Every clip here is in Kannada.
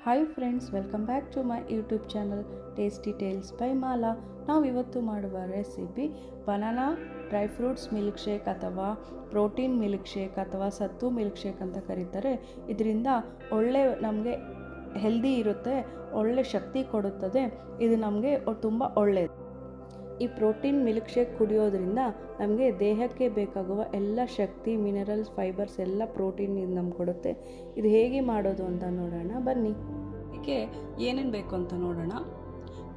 Hi friends, welcome back to my YouTube channel tasty tales by Mala. ನಾವು ಇವತ್ತು ಮಾಡುವ recipe banana dry fruits milkshake ಅಥವಾ ಪ್ರೋಟೀನ್ ಮಿಲ್ಕ್ ಶೇಕ್ ಅಥವಾ ಸತ್ತು ಮಿಲ್ಕ್ ಶೇಕ್ ಅಂತ ಕರೀತಾರೆ. ಇದರಿಂದ ಒಳ್ಳೆ ನಮಗೆ ಹೆಲ್ದಿ ಇರುತ್ತೆ, ಒಳ್ಳೆ ಶಕ್ತಿ ಕೊಡುತ್ತದೆ. ಇದು ನಮಗೆ ತುಂಬ ಒಳ್ಳೆಯದು. ಈ ಪ್ರೋಟೀನ್ ಮಿಲ್ಕ್ ಶೇಕ್ ಕುಡಿಯೋದ್ರಿಂದ ನಮಗೆ ದೇಹಕ್ಕೆ ಬೇಕಾಗುವ ಎಲ್ಲ ಶಕ್ತಿ, ಮಿನರಲ್ಸ್, ಫೈಬರ್ಸ್ ಎಲ್ಲ ಪ್ರೋಟೀನ್ ನಮ್ಗೆ ಕೊಡುತ್ತೆ. ಇದು ಹೇಗೆ ಮಾಡೋದು ಅಂತ ನೋಡೋಣ ಬನ್ನಿ. ಇದಕ್ಕೆ ಏನೇನು ಬೇಕು ಅಂತ ನೋಡೋಣ.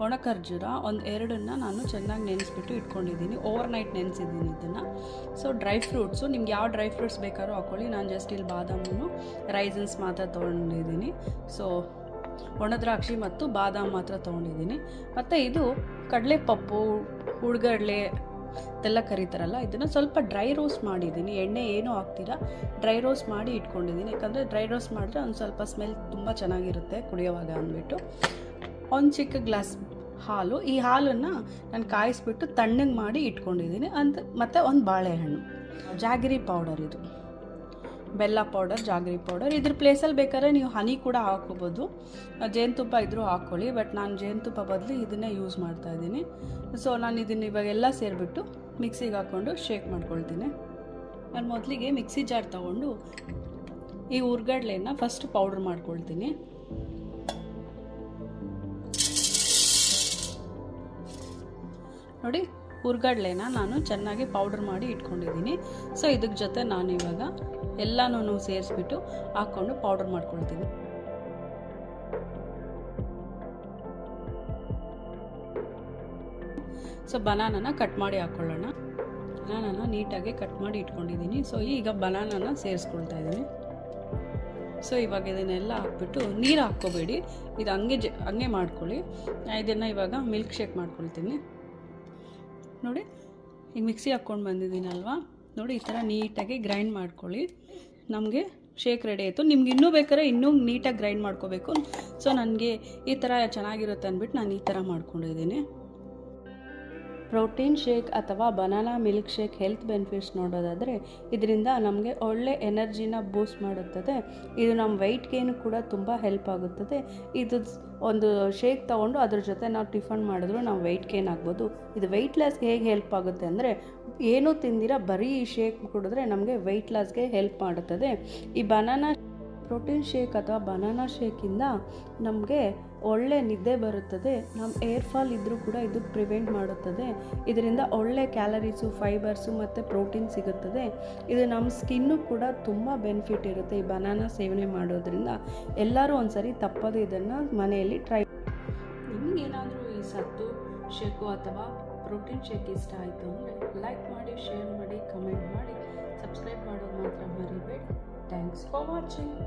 ಒಣ ಖರ್ಜೂರ ಒಂದು 2 ನಾನು ಚೆನ್ನಾಗಿ ನೆನೆಸ್ಬಿಟ್ಟು ಇಟ್ಕೊಂಡಿದ್ದೀನಿ. ಓವರ್ ನೈಟ್ ನೆನೆಸಿದ್ದೀನಿ ಇದನ್ನು. ಸೊ ಡ್ರೈ ಫ್ರೂಟ್ಸು ನಿಮ್ಗೆ ಯಾವ ಡ್ರೈ ಫ್ರೂಟ್ಸ್ ಬೇಕಾದ್ರೂ ಹಾಕ್ಕೊಳ್ಳಿ. ನಾನು ಜಸ್ಟ್ ಇಲ್ಲಿ ಬಾದಾಮು, ರೈಸನ್ಸ್ ಮಾತ್ರ ತೊಗೊಂಡಿದ್ದೀನಿ. ಸೊ ಒಣ ದ್ರಾಕ್ಷಿ ಮತ್ತು ಬಾದಾಮ್ ಮಾತ್ರ ತೊಗೊಂಡಿದ್ದೀನಿ. ಮತ್ತು ಇದು ಕಡಲೆಪಪ್ಪು, ಹುಡ್ಗಡ್ಲೆ ಇದೆಲ್ಲ ಕರೀತಾರಲ್ಲ, ಇದನ್ನು ಸ್ವಲ್ಪ ಡ್ರೈ ರೋಸ್ಟ್ ಮಾಡಿದ್ದೀನಿ. ಎಣ್ಣೆ ಏನೂ ಹಾಕ್ತೀರಾ, ಡ್ರೈ ರೋಸ್ಟ್ ಮಾಡಿ ಇಟ್ಕೊಂಡಿದ್ದೀನಿ. ಯಾಕಂದರೆ ಡ್ರೈ ರೋಸ್ಟ್ ಮಾಡಿದ್ರೆ ಒಂದು ಸ್ವಲ್ಪ ಸ್ಮೆಲ್ ತುಂಬ ಚೆನ್ನಾಗಿರುತ್ತೆ ಕುಡಿಯೋವಾಗ ಅಂದ್ಬಿಟ್ಟು. ಒಂದು ಚಿಕ್ಕ ಗ್ಲಾಸ್ ಹಾಲು, ಈ ಹಾಲನ್ನು ನಾನು ಕಾಯಿಸ್ಬಿಟ್ಟು ತಣ್ಣಗೆ ಮಾಡಿ ಇಟ್ಕೊಂಡಿದ್ದೀನಿ. ಮತ್ತು ಒಂದು ಬಾಳೆಹಣ್ಣು, ಜಾಗರಿ ಪೌಡರ್, ಇದು ಬೆಲ್ಲ ಪೌಡರ್, ಜಾಗರಿ ಪೌಡರ್. ಇದ್ರ ಪ್ಲೇಸಲ್ಲಿ ಬೇಕಾದ್ರೆ ನೀವು ಹನಿ ಕೂಡ ಹಾಕ್ಕೋಬೋದು, ಜೇನುತುಪ್ಪ ಇದ್ರೂ ಹಾಕ್ಕೊಳ್ಳಿ. ಬಟ್ ನಾನು ಜೇನುತುಪ್ಪ ಬದಲು ಇದನ್ನೇ ಯೂಸ್ ಮಾಡ್ತಾಯಿದ್ದೀನಿ. ಸೊ ನಾನು ಇದನ್ನು ಇವಾಗೆಲ್ಲ ಸೇರಿಬಿಟ್ಟು ಮಿಕ್ಸಿಗೆ ಹಾಕ್ಕೊಂಡು ಶೇಕ್ ಮಾಡ್ಕೊಳ್ತೀನಿ. ನಾನು ಮೊದಲಿಗೆ ಮಿಕ್ಸಿ ಜಾರ್ ತೊಗೊಂಡು ಈ ಹುರ್ಗಡ್ಲೆನ ಫಸ್ಟ್ ಪೌಡ್ರ್ ಮಾಡ್ಕೊಳ್ತೀನಿ. ನೋಡಿ, ಹುರ್ಗಡ್ಲೆನ ನಾನು ಚೆನ್ನಾಗಿ ಪೌಡ್ರ್ ಮಾಡಿ ಇಟ್ಕೊಂಡಿದ್ದೀನಿ. ಸೊ ಇದಕ್ಕೆ ಜೊತೆ ನಾನು ಇವಾಗ ಎಲ್ಲನೂ ಸೇರಿಸ್ಬಿಟ್ಟು ಹಾಕ್ಕೊಂಡು ಪೌಡ್ರ್ ಮಾಡ್ಕೊಳ್ತೀನಿ. ಸೊ ಬನಾನನ ಕಟ್ ಮಾಡಿ ಹಾಕ್ಕೊಳ್ಳೋಣ. ಬನಾನನ ನೀಟಾಗಿ ಕಟ್ ಮಾಡಿ ಇಟ್ಕೊಂಡಿದ್ದೀನಿ. ಸೊ ಈಗ ಬನಾನನ ಸೇರಿಸ್ಕೊಳ್ತಾ ಇದ್ದೀನಿ. ಸೊ ಇವಾಗ ಇದನ್ನೆಲ್ಲ ಹಾಕ್ಬಿಟ್ಟು ನೀರು ಹಾಕ್ಕೋಬೇಡಿ, ಇದು ಹಂಗೆ ಮಾಡ್ಕೊಳ್ಳಿ. ಇದನ್ನು ಇವಾಗ ಮಿಲ್ಕ್ ಶೇಕ್ ಮಾಡ್ಕೊಳ್ತೀನಿ. ನೋಡಿ, ಈಗ ಮಿಕ್ಸಿ ಹಾಕ್ಕೊಂಡು ಬಂದಿದ್ದೀನಲ್ವಾ, ನೋಡಿ ಈ ಥರ ನೀಟಾಗಿ ಗ್ರೈಂಡ್ ಮಾಡ್ಕೊಳ್ಳಿ. ನಮಗೆ ಶೇಕ್ ರೆಡಿ ಆಯಿತು. ನಿಮ್ಗೆ ಇನ್ನೂ ಬೇಕಾದ್ರೆ ಇನ್ನೂ ನೀಟಾಗಿ ಗ್ರೈಂಡ್ ಮಾಡ್ಕೋಬೇಕು. ಸೊ ನನಗೆ ಈ ಥರ ಚೆನ್ನಾಗಿರುತ್ತೆ ಅಂದ್ಬಿಟ್ಟು ನಾನು ಈ ಥರ ಮಾಡ್ಕೊಂಡಿದ್ದೀನಿ. ಪ್ರೋಟೀನ್ ಶೇಕ್ ಅಥವಾ banana milkshake health benefits ನೋಡೋದಾದರೆ, ಇದರಿಂದ ನಮಗೆ ಒಳ್ಳೆ ಎನರ್ಜಿನ ಬೂಸ್ಟ್ ಮಾಡುತ್ತದೆ. ಇದು ನಮ್ಮ ವೆಯ್ಟ್ ಗೇನ್ ಕೂಡ ತುಂಬ ಹೆಲ್ಪ್ ಆಗುತ್ತದೆ. ಇದು ಒಂದು ಶೇಕ್ ತೊಗೊಂಡು ಅದ್ರ ಜೊತೆ ನಾವು ಟಿಫನ್ ಮಾಡಿದ್ರು ನಾವು ವೆಯ್ಟ್ ಗೇನ್ ಆಗ್ಬೋದು. ಇದು ವೆಯ್ಟ್ ಲಾಸ್ಗೆ ಹೇಗೆ ಹೆಲ್ಪ್ ಆಗುತ್ತೆ ಅಂದರೆ, ಏನೂ ತಿಂದಿರ ಬರೀ ಈ ಶೇಕ್ ಕುಡಿದ್ರೆ ನಮಗೆ ವೆಯ್ಟ್ ಲಾಸ್ಗೆ ಹೆಲ್ಪ್ ಮಾಡುತ್ತದೆ. ಈ ಬನಾನಾ ಪ್ರೋಟೀನ್ ಶೇಕ್ ಅಥವಾ ಬನಾನಾ ಶೇಕಿಂದ ನಮಗೆ ಒಳ್ಳೆ ನಿದ್ದೆ ಬರುತ್ತದೆ. ನಮ್ಮ ಏರ್ ಫಾಲ್ ಇದ್ದರೂ ಕೂಡ ಇದು ಪ್ರಿವೆಂಟ್ ಮಾಡುತ್ತದೆ. ಇದರಿಂದ ಒಳ್ಳೆ ಕ್ಯಾಲರೀಸು, ಫೈಬರ್ಸು ಮತ್ತು ಪ್ರೋಟೀನ್ ಸಿಗುತ್ತದೆ. ಇದು ನಮ್ಮ ಸ್ಕಿನ್ನು ಕೂಡ ತುಂಬ ಬೆನಿಫಿಟ್ ಇರುತ್ತೆ. ಈ ಬನಾನಾ ಸೇವನೆ ಮಾಡೋದ್ರಿಂದ ಎಲ್ಲರೂ ಒಂದ್ಸರಿ ತಪ್ಪದೆ ಇದನ್ನು ಮನೆಯಲ್ಲಿ ಟ್ರೈ. ನಿಮಗೇನಾದರೂ ಈ ಸತ್ತು ಶೇಕು ಅಥವಾ ಪ್ರೋಟೀನ್ ಶೇಕ್ ಇಷ್ಟ ಆಯಿತು ಅಂದರೆ ಲೈಕ್ ಮಾಡಿ, ಶೇರ್ ಮಾಡಿ, ಕಮೆಂಟ್ ಮಾಡಿ, ಸಬ್ಸ್ಕ್ರೈಬ್ ಮಾಡೋದು ಮಾತ್ರ ಮರಿಬೇಡಿ. Thanks for watching.